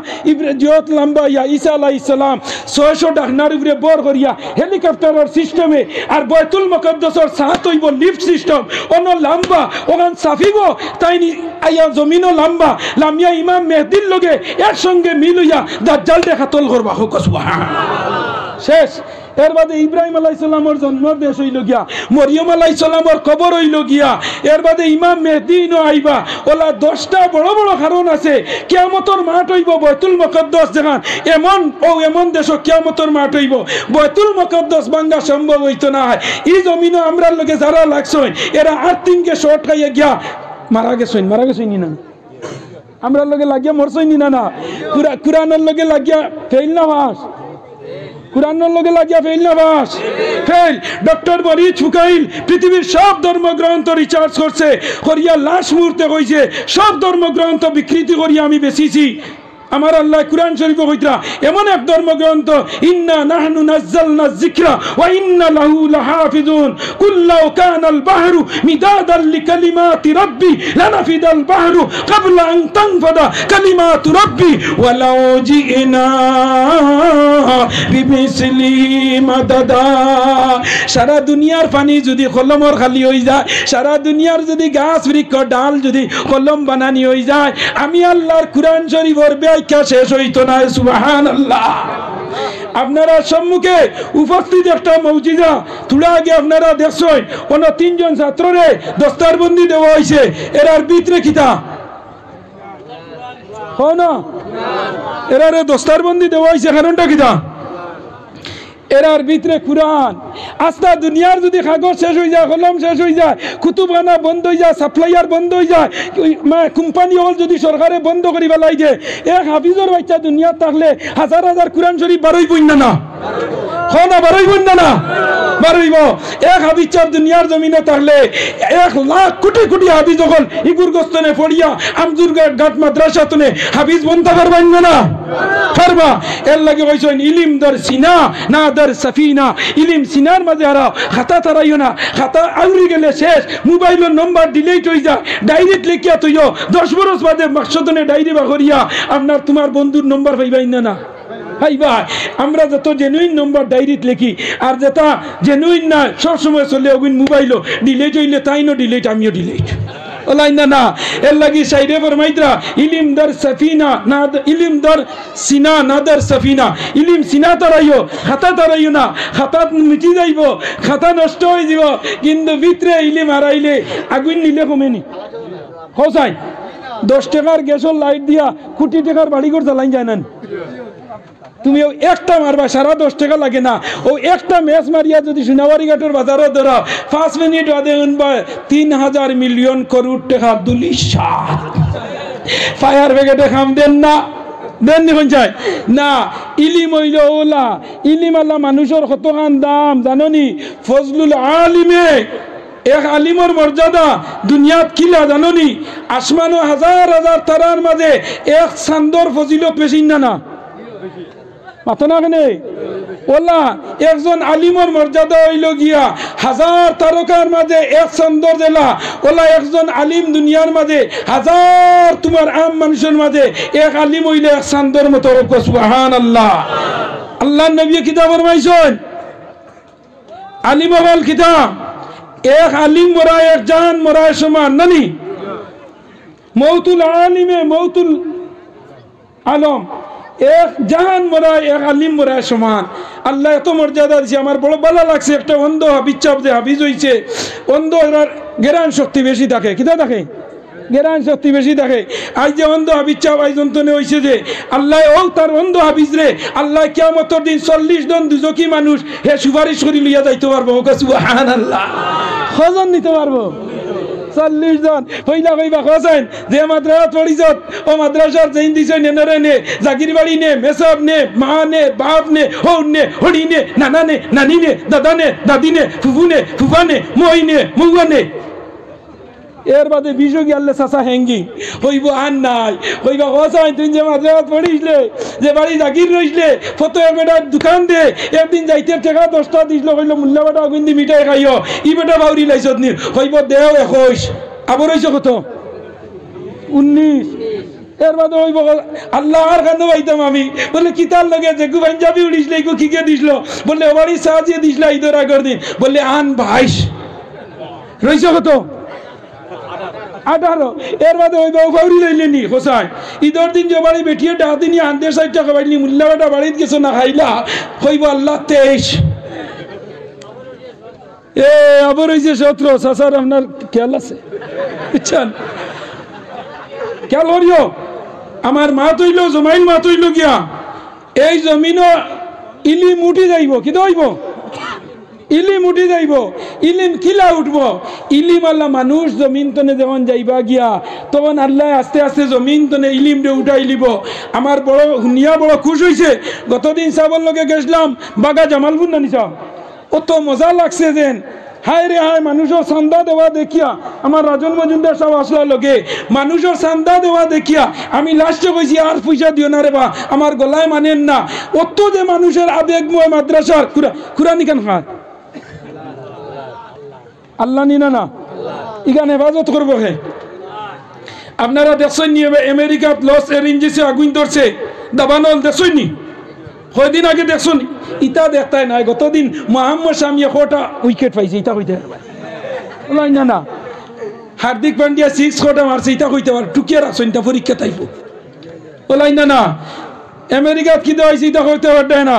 জিয়ত লম্বা আইয়া ঈসা আলাইহিস সালাম 600 ডাকনার উপরে বর করিয়া হেলিকপ্টারের সিস্টেমে আর বাইতুল মুকদ্দাসের ছাত হইব লিফট সিস্টেম অন লম্বা ওখান সাফিব তাই আইয়া জমিনও লম্বা লামিয়া ইমাম মেহদির লগে একসঙ্গে মিল হইয়া দাজ্জাল দেখা তল করবা হোক সুবহানাল্লাহ শেষ এর বাদে ইব্রাহিম আলাইহিস সালামের জন্মের দেশ হইল গিয়া মরিয়ম আলাইহিস সালামের কবর হইল গিয়া এর বাদে ইমাম মেহদি ন আইবা ওলা 10টা বড় বড় কারণ আছে কিয়ামতের মাঠ হইব বাইতুল মুকদ্দাস যেখান এমন দেশ কিয়ামতের মাঠ হইব বাইতুল মুকদ্দাস ভাঙা সম্ভব হইতো না এই জমিনে আমরা লগে যারা লাগছই এরা 8 কে শর্ট খাইয়া গিয়া মারা গেছই না আমরা লগে লাগিয়া মরছই না না কুরআনের লগে লাগিয়া ফেল না বাস কুরআনের লগে লাগিয়া ফেল না বাস ফেল ডক্টর মরিচ ফুকাইল পৃথিবীর সব ধর্মগ্রন্থ রিসার্চ করছে করিয়া লাশ মুহূর্তে কইছে সব ধর্মগ্রন্থ বিকৃতি করিয়া আমি বেশিছি আমার আল্লাহ কুরআন শরীফে কইতরা এমন এক ধর্মগ্রন্থ ইন্না নাহনু নাযালনা যিকরা ওয়া ইন্না লাহু লাহাফিজুন কুল্লাউ কানাল বাহরু মিদাদাল লিকালিমাতি রাব্বি লানাফিদাল বাহরু ক্বাবলা আন তানফাদা কালিমাতু রাব্বি ওয়ালাউ জিনা বিমিসলি মাদাদা সারা দুনিয়ার পানি যদি কলমর খালি হয়ে যায় সারা দুনিয়ার যদি গাছ বৃক্ষ ডাল যদি কলম বানানি হয়ে যায় আমি আল্লাহর কুরআন শরীফের শেষ হইতো না সুবহানাল্লাহ আপনারা সম্মুখে উপস্থিত একটা মৌজিজা থোড়া আগে আপনারা দেখছেন কোন 3 জন ছাত্ররে দস্তারবন্দি দেওয়া হয়েছে এরার ভিতরে কিতা না এরারে দস্তারবন্দি দেওয়া হয়েছে কারণটা কিতা এরার ভিতরে কুরআন আস্তা দুনিয়ার যদি কাগজ শেষ হয়ে যায় কলম শেষ হয়ে যায় কুতুবখানা বন্ধ হয়ে যায় সাপ্লাইয়ার বন্ধ হয়ে যায় কোম্পানি হল যদি সরকারে বন্ধ করি পেলাই যে এক হাফিজর বাচ্চা দুনিয়ার থাকলে হাজার হাজার কুরআন শরীফ বারইবই না বারইবই না বারইব এক হাফিজর দুনিয়ার জমিনে থাকলে 1 লাখ কোটি কোটি হাফিজ হল ইগুর গোস্তনে পড়িয়া আমজুর ঘাট মাদ্রাসা তুলে হাফিজ বন্ধ করবেন না পারবা এর লাগে কইছেন ইলম দর সিনা না দর সফিনা ইলম সিনার মাঝে হারাও খাতা তারাইও না খাতা আউরি গেলে শেষ মোবাইলের নম্বর ডিলিট হয়ে যায় ডাইরেক্ট লিখিয়া তুইও 10 বছর বাদে মাকসদনে ডাইরি বা করিয়া আপনার তোমার বন্ধুর নম্বর পাইবাই না ভাই আমরা যত জেনুইন নম্বর ডাইরিত লিখি আর যেটা জেনুইন না সব সময় চলে ওগুন মোবাইলও ডিলিট হইলে তাইনো ডিলিট আমিও ডিলিট ওলাইনা না এর লাগি সাইডে ফরমাইতরা ইলম দর সফিনা না ইলম দর সিনা না দর সফিনা ইলম সিনা তারাইও খাতা তারাইও না খাতা মিটি যাইব খাতা নষ্ট হয়ে যাব কিন্তু ভিতরে ইলম হারাইলে আগুন নিলে কমেনি হোসাই 10 টাকার গ্যাসের লাইট দিয়া কোটি টাকার বাড়ি ঘর চালাই যায় না তুমি একটা মারবা সারা 10 টাকা লাগে না ও একটা ম্যাচ মারিয়া যদি সোনাবাড়ি ঘাটের বাজারে ধরো 5 মিনিট বাদে উনবা 3000 মিলিয়ন করোড় টাকা দুলিশাত ফায়ার ব্রিগেডে খাম দেন না দেন নি পঞ্চায়েত না ইলিম হইল ওলা ইলিম আল্লাহ মানুষের কতখান দাম জাননি ফজলুল আলিমে এক আলিমর মর্যাদা দুনিয়াত কিলা জাননি আসমানো হাজার হাজার তারার মাঝে এক চান্দর ফজিলত বেশি না মাথা না কেনে ওলা একজন আলিমর মর্যাদা হইল গিয়া হাজার তারকার মাঝে এক চন্দর জেলা ওলা একজন আলিম দুনিয়ার মাঝে হাজার তোমার আম মানুষের মাঝে এক আলিম হইলে এক চন্দর মতো। সুবহানাল্লাহ। আল্লাহ নবী কিতাব ফরমাইছেন আলিম হল কিতাব এক আলিম মরা এক জান মরা সমান নানি মৌতুল আলিমে মৌতুল আলম এক জাহান মরা এক আলিম মরা সমান। আল্লাহ এত মর্যাদা দিছে। আমার বড় ভালো লাগছে একটা অন্ধ হাফিজ চাপ যে হাফিজ হইছে অন্ধ জ্ঞান শক্তি বেশি থাকে কিতা থাকে জ্ঞান শক্তি বেশি থাকে। আজ যে অন্ধ হাফিজ চাপ আজ যন্ত্রণে হয়েছে যে আল্লাহ ও তার অন্ধ হাফিজ রে আল্লাহ কিয়ামতের দিন 40 জন দুজকি মানুষ হে সুপারিশ করি লইয়া যাইতে পারবো। সুবহানাল্লাহ। কজন নিতে পারবো 40 জন। পয়লা কইবা খোঁজেন যে মাদ্রাসা পড়িছত ও মাদ্রাসার জেন দিছে নেনরে নে জাগির বাড়ি নে মেসব নে মা নে বাপ নে হৌ নে হড়ি নে নানা নে নানি নে দাদা নে দাদি নে ফুফু নে ফুফা নে মই নে মুয়া নে এর বাদে বিশোগি আল্লাহ চাচা হেঙ্গি হইব আর নাই হইবা খোঁজেন তুই যে মাদ্রাসা পড়িসলে যে বাড়ি জাগির রইসলে ফটো বেটার দোকান দে একদিন যাইতে টাকা 10টা দিছিল কইল মূল্য বেটা অগুন্দি মিঠাই খাইও ই বেটা বাউরি লাইছত নি হইব দেও 21 আবার হইছ কত 19 এর বাদে হইব আল্লাহ আর কেন পাইতাম আমি বলে কিতার লগে যে পাঞ্জাবি উড়িসলে গো কি কে দিছিল বলে ও বাড়ি সাজিয়ে দিছিল ঈদের আগের দিন বলে আন 22 রইছ কত 18 এর বাদে ওই বাবু বাউরি লইলেনি হোসাই ঈদের দিন যে বাড়ি বেটিয়ে ডাক দিন আনতে 60 টাকা পাইনি মূল্য বেটা বাড়িতে গেছো না খাইলা কইব আল্লাহ 23 এ আবার ওই যে 17 সাসার আপনার খেয়াল আছে বুঝছেন খেয়াল করিও আমার মা তৈল জমাইল মা তৈল গিয়া এই জমিনও ইলিম উঠি যাইব কি দইব ইলিম উঠি যাইব ইলিম কিলা উঠব ইলিম আল্লাহ মানুষ জমিন তনে যখন যাইবা গিয়া তখন আল্লাহ আস্তে আস্তে জমিন তনে ইলিম রে উঠাই লিব। আমার বড় হুনিয়া বড় খুশ হয়েছে গতদিন সাবর লগে গেছিলাম বাগা জামালপুর নানি সাহ অত মজা লাগছে যেন হায় রে হায় মানুষের চান্দা দেওয়া দেখিয়া আমার রাজন মজুমদার সাহেব আসলা লগে মানুষের চান্দা দেওয়া দেখিয়া আমি লাস্টে কইছি আর পয়সা দিও না রে বা আমার গলায় মানেন না অত যে মানুষের আবেগময় মাদ্রাসার কুরানি কান খায় আল্লাহ নিনা না ইগান হেফাজত করবো হে। আপনারা দেখছেন নি আমেরিকাত লস এঞ্জেলসে আগুন ধরছে দাবানল দেখছেন নি কয়দিন আগে দেখছেন ইটা দেখতাই নাই গতদিন মোহাম্মদ শামিয়া কোটা উইকেট পাইছে ইটা কইতে বলাই না না হার্দিক পান্ডিয়া 6 কোটা মারছে ইটা কইতে পার টুকিয়ে রাখছেন তা পরীক্ষা তাইব বলাই না না আমেরিকাত কি দেওয়াইছে ইটা কইতে পারতে না।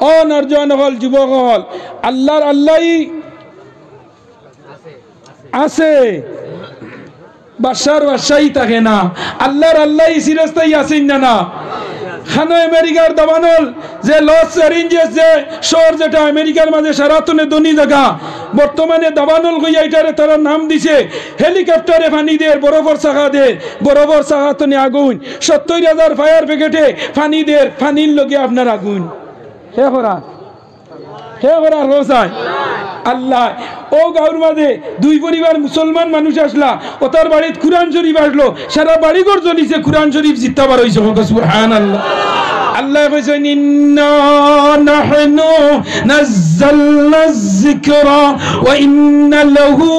ও নরজন হল যুবক হল আল্লাহর আল্লাহই আছে বাদশার বাদশাহী থাকে না আল্লাহর আল্লাহ সিরাস্তাই আছেন না না খানো আমেরিকার দাবানল যে লস এঞ্জেলস যে শহর যেটা আমেরিকার মাঝে সারাতনে ধনী জায়গা বর্তমানে দাবানল কইয়া এটারে তারা নাম দিছে হেলিকপ্টারে পানি দেয় বরফর চাকা দে বরফর চাকা তনে আগুন 70,000 ফায়ার ব্রিগেডে পানি দের পানির লগে আপনার আগুন হে করা রোজায় আল্লাহ ও গাঁর মাঝে দুই পরিবার মুসলমান মানুষ আসলা ও তার বাড়িতে কুরআন শরীফ আসলো সারা বাড়িঘর জ্বলিছে কুরআন শরীফ জিত্তাবার হইছে সুবহানাল্লাহ। আল্লাহ কইছেন ইন্না নাহনু নাযালনা যিকরা ওয়া ইন্না লাহু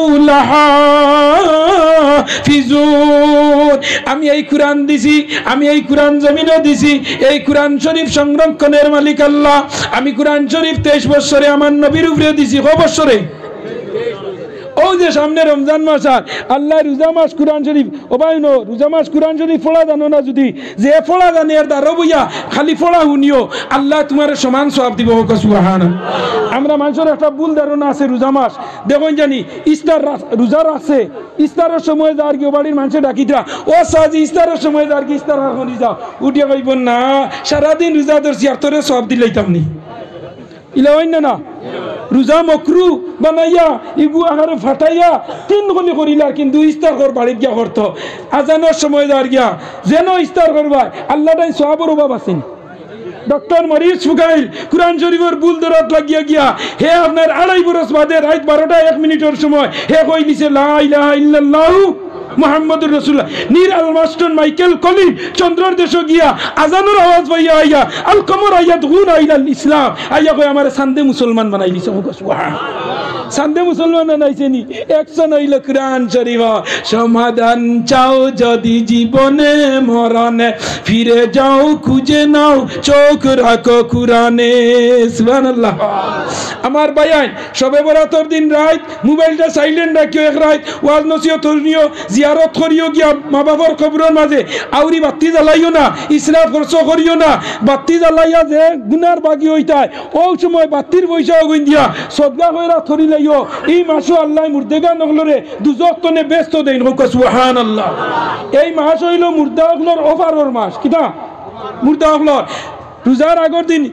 লাহাফিজুন। আমি এই কুরআন দিছি আমি এই কুরআন জমিনও দিছি এই কুরআন শরীফ সংরক্ষণের মালিক আল্লাহ। আমি কুরআন শরীফ 23 বছরে আমার নবীর উপরে দিছি কত বছরে ও যে সামনে রমজান মাস আর আল্লাহ রোজা মাস কুরআন শরীফ ও ভাই নো রোজা মাস কুরআন শরীফ পড়া জানো না যদি যে পড়া জানে এর দ্বারা বইয়া খালি পড়া শুনিও আল্লাহ তোমার সমান সওয়াব দিব সুবহানাল্লাহ। আমরা মানুষের একটা ভুল ধারণা আছে রোজা মাস দেখুন জানি ইফতার রোজা রাখছে ইফতারের সময় যার কি বাড়ির মানুষে ডাকিটা ও সাজি ইফতারের সময় যার কি ইফতার রাখনি যাও উঠিয়া কইব না সারাদিন রোজা ধরছি আর তোরে সওয়াব দিলাইতাম নি ইলা হইন না রোজা মকরু বানাইয়া ইগু আহারে ফাটাইয়া 3 গলি করিলার কিন্তু ইফতার কর বাড়িতে গিয়া করতো আজানের সময় যার গিয়া যেন ইফতার করবা আল্লাহ তাই সওয়াবের অভাব আছেন। ডক্টর মরিস ফুকাইল কুরআন শরীফের বুল দরাত লাগিয়া গিয়া হে আপনার 2.5 বরস বাদে রাত 12টা 1 মিনিটের সময় হে কই দিছে লা ইলাহা ইল্লাল্লাহু মুহাম্মদুর রাসূলুল্লাহ নীর আলমাস্টন মাইকেল কলিন চন্দ্রর দেশ গিয়া আজানের আওয়াজ পাইয়া আইয়া আল কমর আইয়া দুগুন আইলাল ইসলাম আইয়া কই আমার সান্দে মুসলমান বানাই দিছে সুবহানাল্লাহ সান্দে মুসলমান বানাইছে নি 100 হইল কুরআন শরীফ সমাধান চাও যদি জীবনে মরণে ফিরে যাও খুঁজে নাও চোখ রাখো কুরআনে সুবহানাল্লাহ আমার ভাইয়ান সবে বরাতর দিন রাত মোবাইলটা সাইলেন্ট রাখিও এক রাত ওয়াজ নসিহত করিও জিয়ারত করিও গিয়া মা বাবার কবরের মাঝে আউরি বাতি জ্বালাইও না ইসরাফ খরচ করিও না বাতি জ্বালাইয়া যে গুনার বাগি হইতায় ওই সময় বাতির পয়সা গুন দিয়া সদকা কইরা থরি লাইও এই মাসও আল্লাহ মুর্দেগা নগলরে দুজক তনে ব্যস্ত দেন হোক সুবহানাল্লাহ এই মাস হইল মুর্দা হগলর অফারর মাস কিটা মুর্দা হগলর রোজার আগর দিন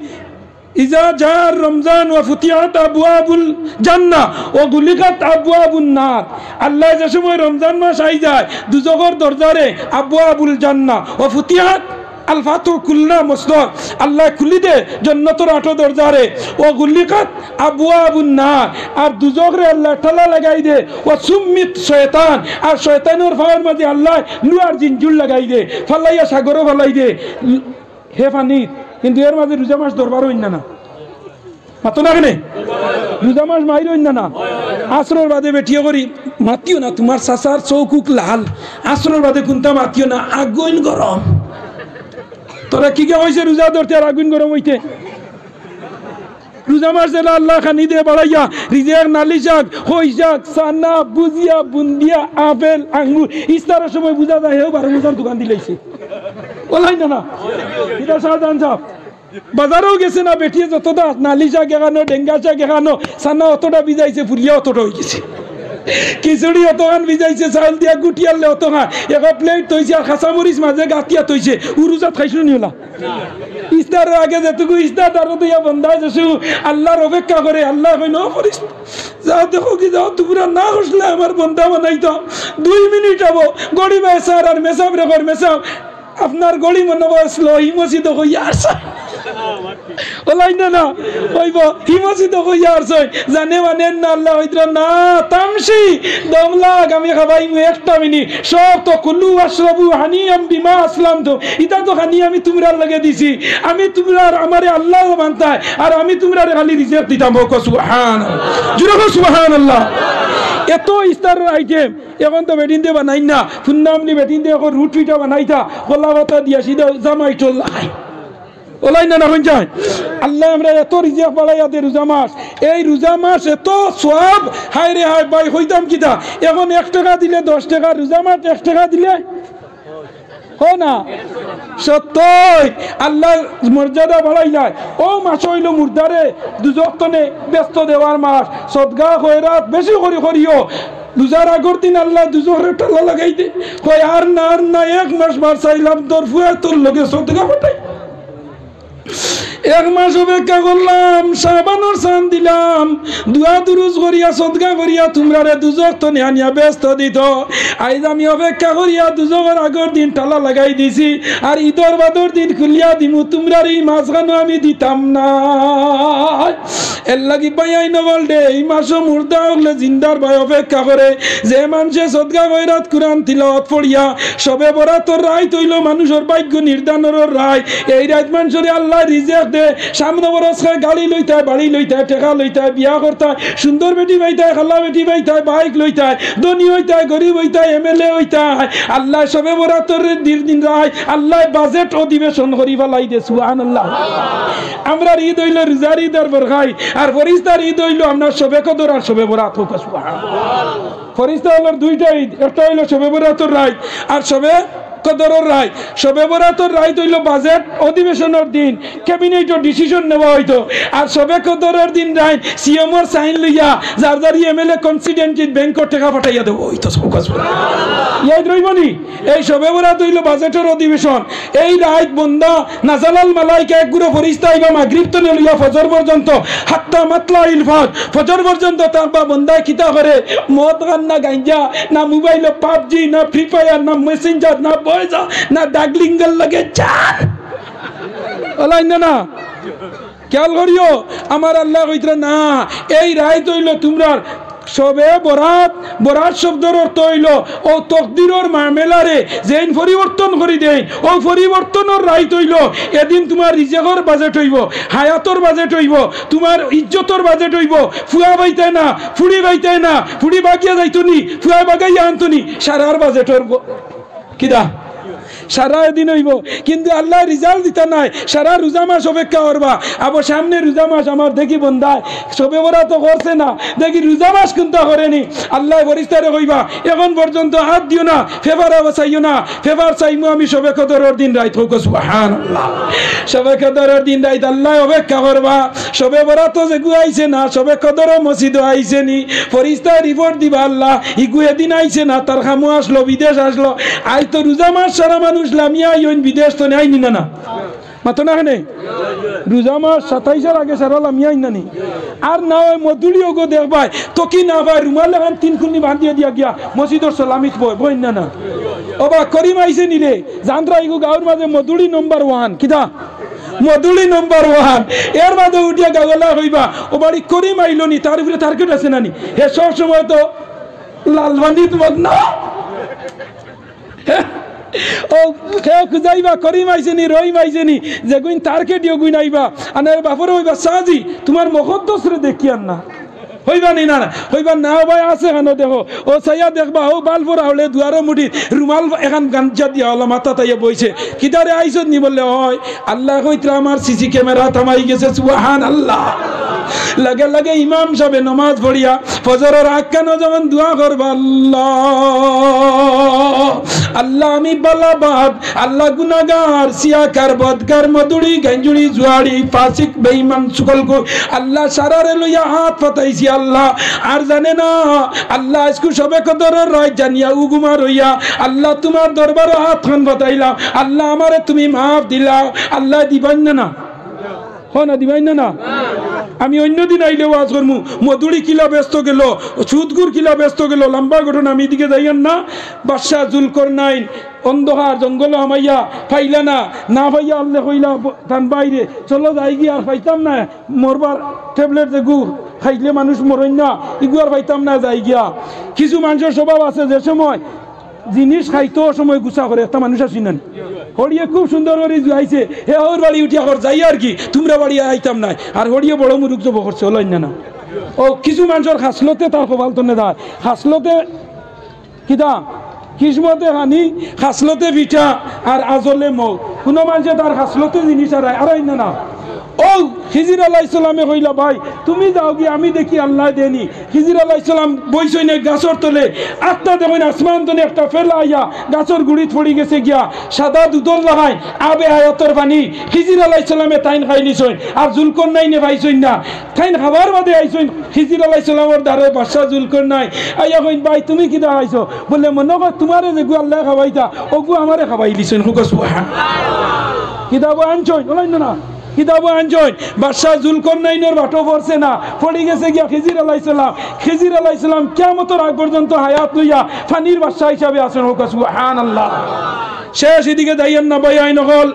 ইজা জার রমজান ওয়া ফুতিহাত আবওয়াবুল জান্নাহ ওয়া গুলিকাত আবওয়াবুন নার আল্লাহ যে সময় রমজান মাস আই যায় দুজকের দরজারে আবওয়াবুল জান্নাহ ওয়া ফুতিহাত আল ফাতু কুল্লা মসদর আল্লাহ খুলি দে জান্নাতের 8 দরজারে ওয়া গুলিকাত আবওয়াবুন নার আর দুজকরে আল্লাহ তালা লাগাই দে ওয়া সুম্মিত শয়তান আর শয়তানের ফাওয়ার মাঝে আল্লাহ লুয়ার জিনজুল লাগাই দে ফালাইয়া সাগরে ফালাই দে হে ফানি কিন্তু এর মাঝে রোজা মাস দরবার হইন না মাতো না কেনে রোজা মাস মাইর হইন না আসরের বাদে বেটিয়ে করি মাতিও না তোমার সাসার চৌকুক লাল আসরের বাদে কোনটা মাতিও না আগুন গরম তোরা কি কে হইছে রোজা ধরতে আর আগুন গরম হইতে রোজা মাস যেন আল্লাহ খানি দিয়ে বাড়াইয়া রিজেক নালি শাক হই শাক সানা বুজিয়া বুন্দিয়া আপেল আঙ্গুর ইস্তারের সময় বুঝা যায় হেও 12 মজার দোকান দিলাইছে ওলাই না এটা সাধারণ সাহেব বাজারেও গেছে না বেটিয়ে যতটা নালি শাক এখানো ডেঙ্গা শাক এখানো সানা অতটা ভিজাইছে ফুলিয়া অতটা হয়ে গেছে খিচুড়ি অতখান ভিজাইছে চাউল দিয়া গুটিয়ালে অতখান এক প্লেট তৈছে আর খাঁচামরিচ মাঝে গাতিয়া তৈছে উরুজাত খাইছো নি ওলা ইস্তারের আগে যেটুকু ইস্তার আরো দিয়া বন্ধাই যাচ্ছু আল্লাহর অপেক্ষা করে আল্লাহ কইন করিস যাও দেখো কি যাও তোমরা না বসলে আমার বন্ধা বানাইতো 2 মিনিট হবো গড়িবা স্যার আর মেসাব রেখর মেসাব আপনার গড়ি মনে বসলো হিমসিদ হইয়ার ওলাই না হইব হিমসিদ হইয়ার জানে মানে না আল্লাহ হইত না তামসি দমলাগ আমি খাবাই একটা মিনিট সব তো কুলু আশরাবু হানিয়াম বিমা আসলাম তো এটা তো হানি আমি তোমরা লাগে দিছি আমি তোমরা আমারে আল্লাহ মানতায় আর আমি তোমরা খালি রিজেক্ট দিতাম সুবহানাল্লাহ জুরে সুবহানাল্লাহ এত ইস্তারের আইটেম এখন তো বেটিন দিয়ে বানাই না ফুন্নামনি বেটিন দিয়ে এখন রুট পিঠা বানাইতা কলা পাতা দিয়া সিধা জামাই চল লাগাই ওলাই না হইন যায় আল্লাহ আমরা এত রিজিক বাড়াইয়া দে রোজা মাস এই রোজা মাস এত সওয়াব হাই রে হাই ভাই হইতাম কিতা এখন 1 টাকা দিলে 10 টাকা রোজা মাস 1 টাকা দিলে हो ना सत्यই আল্লাহ মর্যাদা বাড়াইলাই ও মাস হইল মুর্দারে দুজকতনে ব্যস্ত দেওয়ার মাস সদকা খয়রাত বেশি করে করিও রোজার আগর দিন আল্লাহ দুজরে টালা লাগাই দে কয় আর না 1 মাস মার চাইলাম তোর ফুয়া তোর লগে সদকা পাঠাই 1 মাস অপেক্ষা করলাম শাবানোর চান দিলাম দুয়া দুরুজ করিয়া সদকা করিয়া তোমরা দুজক তো নিয়া ব্যস্ত দিত আইজ আমি অপেক্ষা করিয়া দুজকের আগর দিন টালা লাগাই দিছি আর ঈদর বাদর দিন খুলিয়া দিমু তোমরা এই মাঝখানো আমি দিতাম না এর লাগি পাইয়াই নবল দে এই মাসও মুর্দা হলে জিন্দার ভাই অপেক্ষা করে যে মানুষে সদকা খয়রাত কুরআন তিলাওয়াত পড়িয়া সবে বরাতর রায় তৈল মানুষের ভাগ্য নির্ধারণের রায় এই রাত মানুষের আল্লাহ রিজিক দে সামনে বরস গাড়ি লইতে বাড়ি লইতে টাকা লইতে বিয়া করতে সুন্দর বেটি পাইতে খালা বেটি পাইতে বাইক লইতে ধনী হইতে গরিব হইতে এমএলএ হইতে আল্লাহ সবে বরাতর দিন রায় আল্লাহ বাজেট অধিবেশন করি ফেলাই দে সুবহানাল্লাহ আমরা ঈদ হইল রোজার ঈদ আর বরখাই আর ফরিস্তার ঈদ হইল আমরা সবে কদর আর সবে বরাত হোক সুবহানাল্লাহ ফরিস্তা হলো 2টা ঈদ একটা হইল সবে বরাতর রায় আর সবে কদরের রায় সবে বরাতর রায় হইল বাজেট অধিবেশনের দিন ক্যাবিনেটর ডিসিশন নেওয়া হইতো আর সবে কদরের দিন রায় সিএমর সাইন লইয়া যার যার এমএলএ কনসিডেন্সি ব্যাংকর টাকা পাঠাইয়া দেব হইতো ইয়াদ রইবনি এই সবে বরাত হইল বাজেটের অধিবেশন এই রাত বন্দা নাজালাল মালাইকা এক গুরু ফেরেশতা আইবা মাগরিব তো লইয়া ফজর পর্যন্ত হাত্তা মাতলাইল ফজর পর্যন্ত তার বা বন্দা কিতা করে মদ গান্না গাঞ্জা না মোবাইলে পাবজি না ফ্রি ফায়ার না মেসেঞ্জার না বয়সা না ডাগলিঙ্গল লাগে চার ওলাই না খেয়াল করিও আমার আল্লাহ কইতরা না এই রায় তৈল তোমরা সবে বরাত বরাত শব্দের অর্থ হইল ও তকদিরর মামেলারে যেন পরিবর্তন করে দেয় ও পরিবর্তনের রাইট হইল এদিন তোমার রিজেকর বাজেট হইব হায়াতর বাজেট হইব তোমার ইজ্জতর বাজেট হইব ফুয়া বাইতে না ফুড়ি বাইতে না ফুড়ি বাগিয়া যাইতনি ফুয়া বাগাইয়া আনতনি সারার বাজেটর কিদা সারা দিন হইব কিন্তু আল্লাহ রিজাল্ট দিতা নাই সারা রোজা মাস অপেক্ষা করবা আবার সামনে রোজা মাস আমার দেখি বন্ধায় সবে ওরা তো করছে না দেখি রোজা মাস কিন্তু করেনি আল্লাহ পরিষ্কারে কইবা এখন পর্যন্ত হাত দিও না ফেভার চাইও না ফেভার চাইমু আমি সবে কদরের দিন রাইত হোক সুবহানাল্লাহ সবে কদরের দিন রাইত আল্লাহ অপেক্ষা করবা সবে ওরা তো যেগু আইছে না সবে কদর মসজিদ আইছে নি পরিষ্কার রিপোর্ট দিবা আল্লাহ ইগু এদিন আইছে না তার খামু আসলো বিদেশ আসলো আই তো রোজা মাস সারা মানুষ লামিয়া ইন বিদেশ তো নাই নি না মাতো না হনে রোজা মাস 27 আগে সারা লামিয়া ইনানি আর না ওই মধুরি ওগো দেখবাই তো কি না ভাই রুমাল লাগান 3 খুলনি বাঁধিয়ে দিয়া গিয়া মসজিদর সালামিত বই না ওবা করিম আইছে নি রে জানরা ইগো গাঁর মাঝে মধুরি নাম্বার 1 কিদা মধুরি নাম্বার 1 এর মাঝে উঠিয়া গাগলা হইবা ও বাড়ি করিম আইলো নি তার উপরে টার্গেট আছে নানি হে সব সময় তো লালবান্দি তোমাক না ও খেয়ে খুঁজাইবা করিম আইসেনি রহিম আইসেনি যে গুইন তারকে দিও গুইন আইবা আনার বাপরে হইবা সাজি তোমার মকদ্দসরে দেখি আর না হইবা নি না হইবা না ভাই আছে কেন দেখো ও চাইয়া দেখবা ও বালপুর আহলে দুয়ারো মুঠি রুমাল এখন গাঞ্জা দিয়া হলো মাথা তাইয়া বইছে কিদারে আইসত নি বললে হয় আল্লাহ কইত্রা আমার সিসি ক্যামেরা থামাই গেছে সুবহানাল্লাহ লগে লগে ইমাম সাহেব নামাজ পড়িয়া ফজরের আক্কানো যখন দোয়া করবা আল্লাহ আমি বালাবাদ আল্লাহ গুনাহগার সিয়াকার বদকার মধুরি গঞ্জুরি জুয়াড়ি ফাসিক বেঈমান সকলকো আল্লাহ সারারে লইয়া হাত পাতাইছি আল্লাহ আর জানে না আল্লাহ আজকে সবে কদরের রাত জানিয়া উগুমা রইয়া আল্লাহ তোমার দরবারে হাত খান পাতাইলাম আল্লাহ আমারে তুমি মাফ দিলাও আল্লাহ দিবেন না না দিবেন না আমি অন্যদিন আইলে ওয়াজ করমু মধুরি কিলা ব্যস্ত গেল সুদগুর কিলা ব্যস্ত গেল লম্বা ঘটনা আমি দিকে যাইয়েন না বাদশাহ জুলকরনাইন অন্ধকার জঙ্গল আমাইয়া পাইলা না পাইয়া আল্লাহ কইলা তান বাইরে চলো যাই গিয়ে আর পাইতাম না মরবার ট্যাবলেট যেগু খাইলে মানুষ মরইন না ইগু আর পাইতাম না যাই গিয়া কিছু মানুষের স্বভাব আছে যে সময় জিনিস খাইতো সময় গুছা করে একটা মানুষ আসি না হরিয়ে খুব সুন্দর করে যাইছে হে ওর বাড়ি উঠিয়া কর যাই আর কি তোমরা বাড়ি আইতাম না আর হরিয়ে বড় মুরুখ জব করছে হলো না ও কিছু মানুষের হাসলতে তার কপাল তনে দেয় হাসলতে কিতা কিসমতে হানি হাসলতে পিঠা আর আজলে মৌ কোনো মানুষে তার হাসলতে জিনিস আর না ও খিজির আলাইহিস সালামে কইলা ভাই তুমি যাও গিয়ে আমি দেখি আল্লাহ দেনি খিজির আলাইহিস সালাম বইছই না গাছর তলে আত্মা দেখুন আসমান তনে একটা ফেলা আইয়া গাছর গুড়িত পড়ি গেছে গিয়া সাদা দুধর লাগাই আবে আয়াতর পানি খিজির আলাইহিস সালামে তাইন খাইলিছই আর জুলকরনাইনে ভাইছই না তাইন খাবার বাদে আইছই খিজির আলাইহিস সালামের দ্বারে বাদশা জুলকরনাই আইয়া কইন ভাই তুমি কি দা আইছো বলে মনে কর তোমারে যে গু আল্লাহ খাওয়াইতা ওগু আমারে খাওয়াইলিছই হুক সুবহানাল্লাহ কিতাব আনছই বলেন না কিতাব আনছই বাদশাহ জুলকরনাইনের বাটো পড়ছে না পড়ে গেছে গিয়া খিজির আলাইহিস সালাম কিয়ামতের আগ পর্যন্ত হায়াত লইয়া ফানির বাদশা হিসাবে আছেন হুক সুবহানাল্লাহ শেষ এদিকে যাইয়েন না ভাই আইন হল